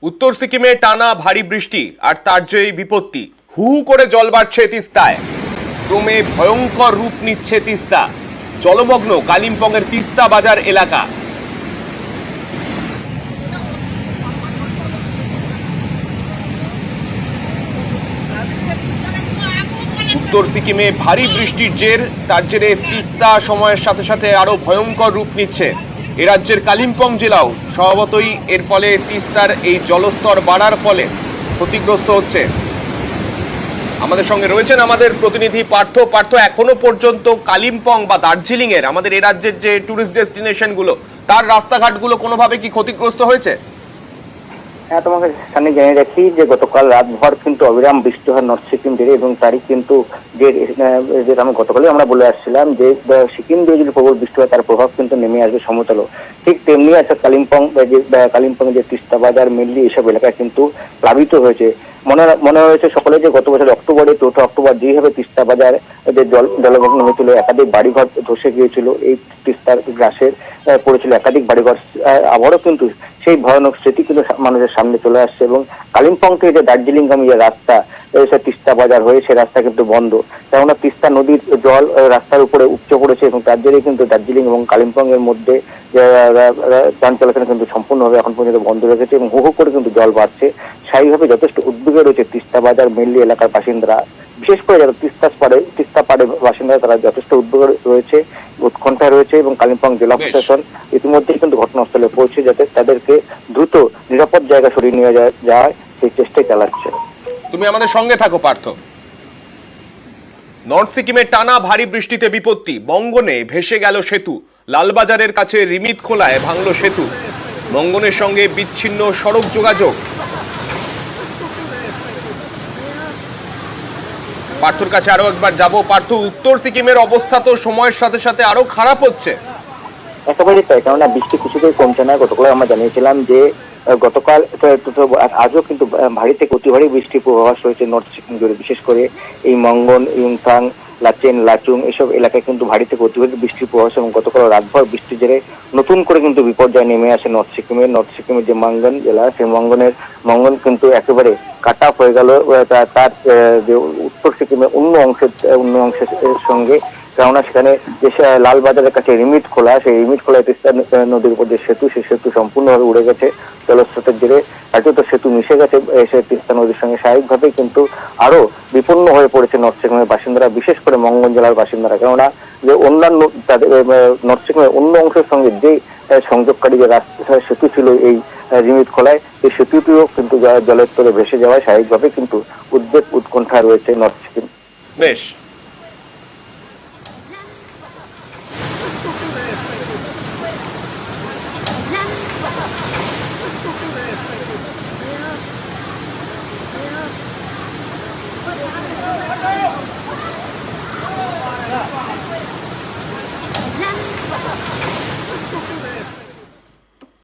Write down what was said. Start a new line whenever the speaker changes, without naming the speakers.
উত্তর সিকিমে টানা ভারী বৃষ্টি আর তার জেরেই বিপত্তি। হু হু করে জল বাড়ছে তিস্তায়, ক্রমে ভয়ঙ্কর রূপ নিচ্ছে তিস্তা। জলমগ্ন কালিম্পংয়ের তিস্তা বাজার এলাকা। উত্তর সিকিমে ভারী বৃষ্টির জের, তার জেরে তিস্তা সময়ের সাথে সাথে আরো ভয়ঙ্কর রূপ নিচ্ছে। এ রাজ্যের কালিম্পং জেলাও স্বভাবতই এর ফলে তিস্তার এই জলস্তর বাড়ার ফলে ক্ষতিগ্রস্ত হচ্ছে। আমাদের সঙ্গে রয়েছেন আমাদের প্রতিনিধি পার্থ। এখনো পর্যন্ত কালিম্পং বা দার্জিলিং এর আমাদের এ রাজ্যের যে টুরিস্ট ডেস্টিনেশন গুলো, তার রাস্তাঘাটগুলো কোনোভাবে কি ক্ষতিগ্রস্ত হয়েছে?
হ্যাঁ, তোমাকে সামনে জানিয়ে রাখি যে গতকাল রাতভর কিন্তু অবিরাম বৃষ্টি হয় নর্থ সিকিম জুড়ে, এবং তারই কিন্তু যে আমি গতকালই আমরা বলে আসছিলাম যে সিকিম দিয়ে যদি প্রবল বৃষ্টি হয় তার প্রভাব কিন্তু নেমে আসবে সমতলও। ঠিক তেমনি আছে কালিম্পং যে তিস্তা বাজার মেনলি এইসব এলাকায় কিন্তু প্লাবিত হয়েছে। মনে হয়েছে সকলে যে গত বছর অক্টোবরে 4 অক্টোবর যেভাবে তিস্তা বাজার যে জলমগ্ন হয়েছিল, একাধিক বাড়িঘর ধসে গিয়েছিল, এই তিস্তার গ্রাসের পড়েছিল একাধিক বাড়িঘর, আবারও কিন্তু সেই ভয়ানক স্মৃতি কিন্তু মানুষের সামনে চলে আসছে। এবং কালিম্পং থেকে যে দার্জিলিংগামী যে রাস্তা তিস্তা বাজার হয়ে, সে রাস্তা কিন্তু বন্ধ, কেননা তিস্তা নদীর জল রাস্তার উপরে উপচে পড়েছে, এবং তার জন্য কিন্তু দার্জিলিং এবং কালিম্পং এর মধ্যে যান চলাচল কিন্তু সম্পূর্ণভাবে এখন পর্যন্ত বন্ধ রেখেছে, এবং হু হু করে কিন্তু জল বাড়ছে। স্বাভাবিকভাবে যথেষ্ট উদ্বেগে রয়েছে তিস্তা বাজার মেনলি এলাকার বাসিন্দারা, বিশেষ করে যারা তিস্তা পাড়ে বাসিন্দা, তারা যথেষ্ট উদ্বেগে রয়েছে, উৎকণ্ঠায় রয়েছে। এবং কালিম্পং জেলা প্রশাসন ইতিমধ্যেই কিন্তু ঘটনাস্থলে পৌঁছে যাতে তাদেরকে দ্রুত নিরাপদ জায়গা সরিয়ে নিয়ে যায় সেই চেষ্টাই চালাচ্ছে।
তুমি আমাদের সঙ্গে থাকো পার্থ। নর্থ সিকিমে টানা ভারী বৃষ্টিতে বিপত্তি, মঙ্গনে ভেসে গেল সেতু। লালবাজারের কাছে রিমিত খোলায় ভাঙল সেতু, মঙ্গনের সঙ্গে বিচ্ছিন্ন সড়ক যোগাযোগ। পার্থর কাছে আরো একবার যাব। পার্থ, উত্তর সিকিমের অবস্থা তো সময়ের সাথে সাথে আরো খারাপ হচ্ছে।
একেবারেই তাই, কেননা বৃষ্টি কিছুতেই কমছে না। গতকাল আমরা জানিয়েছিলাম যে গতকাল আজও কিন্তু ভারী থেকে অতি ভারী বৃষ্টির পূর্বাভাস রয়েছে নর্থ সিকিম জুড়ে, বিশেষ করে এই মঙ্গন, ইউংথাং, লাচেন, লাচুং এসব এলাকায় কিন্তু ভারী থেকে অতি ভারী বৃষ্টির পূর্বাভাস। এবং গতকাল রাতভর বৃষ্টির জেরে নতুন করে কিন্তু বিপর্যয় নেমে আসে নর্থ সিকিমের যে মঙ্গন জেলা, সেই মঙ্গন কিন্তু একেবারে কাট অফ হয়ে গেল তার যে উত্তর সিকিমের অন্য অংশের সঙ্গে, কেননা সেখানে যে লালবাজারের কাছে রিমিট খোলা, সেই রিমিট খোলায় তিস্তা নদীর উপর যে সেতু, সেই সেতু সম্পূর্ণভাবে উড়ে গেছে জলস্রোতের জেরে। হয়তো সেতু মিশে গেছে এসে তিস্তা নদীর সঙ্গে, স্বাভাবিকভাবে কিন্তু আরো বিপন্ন হয়ে পড়েছে নর্থ সিকিমের বাসিন্দারা, বিশেষ করে মঙ্গন জেলার বাসিন্দারা। কেননা যে অন্যান্য নর্থ সিকিমের অন্য অংশের সঙ্গে যে সংযোগকারী যে রাস্তা সেতু ছিল এই রিমিট খোলায়, এই সেতুটিও কিন্তু জলের তলে ভেসে যাওয়ায় স্বাভাবিকভাবে কিন্তু উদ্বেগ উৎকণ্ঠা রয়েছে নর্থ সিকিম।
বেশ।